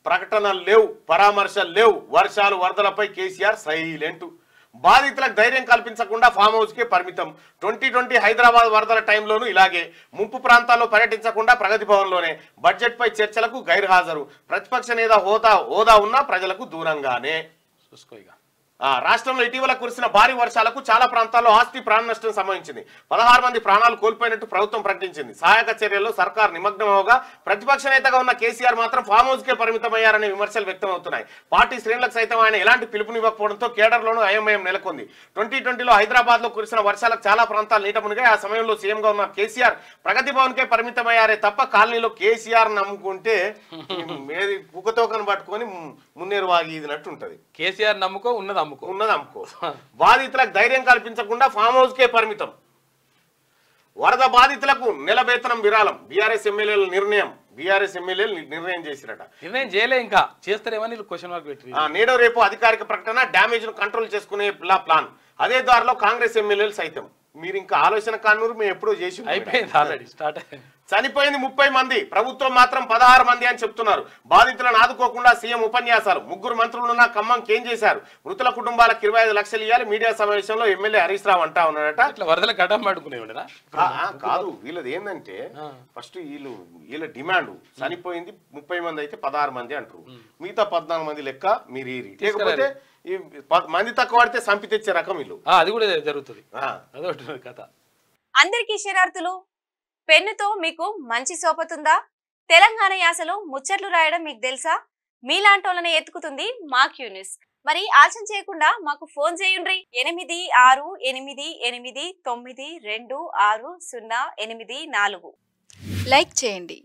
ప్రకటనలు లేవు, పరామర్శలు లేవు. వర్షాలు వరదలపై కేసీఆర్ సైలెంట్. బాధితులకు ధైర్యం కల్పించకుండా ఫామ్ హౌస్కే పరిమితం. 2020 హైదరాబాద్ వరదల టైంలోనూ ఇలాగే ముప్పు ప్రాంతాల్లో పర్యటించకుండా ప్రగతి భవన్లోనే బడ్జెట్పై చర్చలకు గైర్హాజరు. ప్రతిపక్ష నేత హోదా ఉన్నా ప్రజలకు దూరంగానే. చూసుకో. రాష్ట్రంలో ఇటీవల కురిసిన భారీ వర్షాలకు చాలా ప్రాంతాల్లో ఆస్తి ప్రాణ నష్టం సంభవించింది. 16 మంది ప్రాణాలు కోల్పోయినట్టు ప్రభుత్వం ప్రకటించింది. సహాయక చర్యల్లో సర్కార్ నిమగ్నమవగా ప్రతిపక్ష నేతగా ఉన్న కేసీఆర్ మాత్రం ఫామ్ హౌస్కే పరిమితమయ్యారనే విమర్శలు వ్యక్తమవుతున్నాయి. పార్టీ శ్రేణులకు సైతం ఆయన ఎలాంటి పిలుపునివ్వకపోవడంతో కేడర్లోనూ అయోమయం నెలకొంది. 2020లో హైదరాబాద్ లో కురిసిన వర్షాలకు చాలా ప్రాంతాలు నీట మునిగాయి. ఆ సమయంలో సీఎంగా ఉన్న కేసీఆర్ ప్రగతి భవన్కే పరిమితమయ్యారే తప్ప కాలనీలో కేసీఆర్ నమ్ముకుంటే పుకతోకను పట్టుకొని మున్నేరు వాగినట్టు ఉంటది. కేసీఆర్ నమ్ముకో ఉన్నది అమ్ముకో. బాధితులకు ధైర్యం కల్పించకుండా ఫామ్ హౌస్ కే పరిమితం. వరద బాధితులకు నెల వేతనం విరాళం. బీఆర్ఎస్ ఎమ్మెల్యేల నిర్ణయం చేసిరట. నిర్ణయం చేయలే, ఇంకా చేస్తారేమని క్వశ్చన్ మార్క్ పెట్టి నేడు రేపు అధికారిక ప్రకటన. డ్యామేజ్ ను కంట్రోల్ చేసుకునే ప్లాన్. అదే దారిలో కాంగ్రెస్ ఎమ్మెల్యేలు సైతం. మీరు ఇంకా ఆలోచన కానూరు మేము ఎప్పుడో చేసి అయిపోయింది, ఆల్రెడీ స్టార్ట్. చనిపోయింది 30 మంది, ప్రభుత్వం మాత్రం 16 మంది అని చెప్తున్నారు. బాధితులను ఆదుకోకుండా సీఎం ఉపన్యాసాలు. 3 మంత్రులున్న ఖమ్మం కేం చేశారు. మృతుల కుటుంబాలకు 25 లక్షలు ఇవ్వాలి. మీడియా సమావేశంలో ఎమ్మెల్యే హరీష్ రావు అంటా ఉన్నాడట. వరదల గడ్డం పడుకునేవాడరా కాదు, వీళ్ళది ఏంటంటే ఫస్ట్ వీళ్ళ డిమాండ్ చనిపోయింది 30 మంది అయితే 16 మంది అంటారు. మిగతా 14 మంది లెక్క మీరు లేకపోతే మంది తక్కువ పడితే సంపి తెచ్చే రకం వీళ్ళు. అది కూడా జరుగుతుంది. అదొకటి కథ. అందరికీ శరార్థులు. పెన్నుతో మీకు మంచి సోపతుందా? తెలంగాణ యాసలో ముచ్చట్లు రాయడం మీకు తెలుసా? మీలాంటోళ్ళని ఎత్తుకుతుంది మా క్యూన్యూస్. మరి ఆలస్యం చేయకుండా మాకు ఫోన్ చేయండి. 8688892608. లైక్ చేయండి.